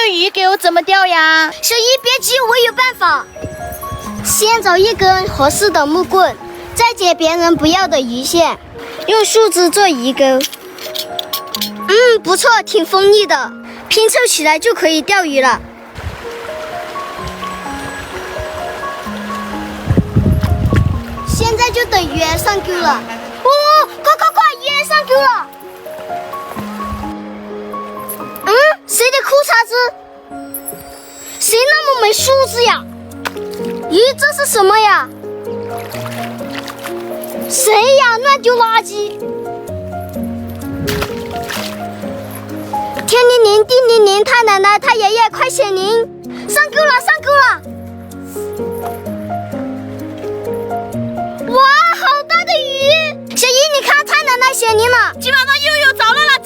鱼给我怎么钓呀？小姨别急，我有办法。先找一根合适的木棍，再接别人不要的鱼线，用树枝做鱼钩。不错，挺锋利的，拼凑起来就可以钓鱼了。现在就等鱼上钩了。快，鱼上钩了！谁的裤衩子？谁那么没素质呀？咦，这是什么呀？谁呀？乱丢垃圾！天灵灵，地灵灵，太奶奶，太爷爷，快显灵！上钩了！哇，好大的鱼！小姨，你看，太奶奶显灵了！基本上又有着了啦！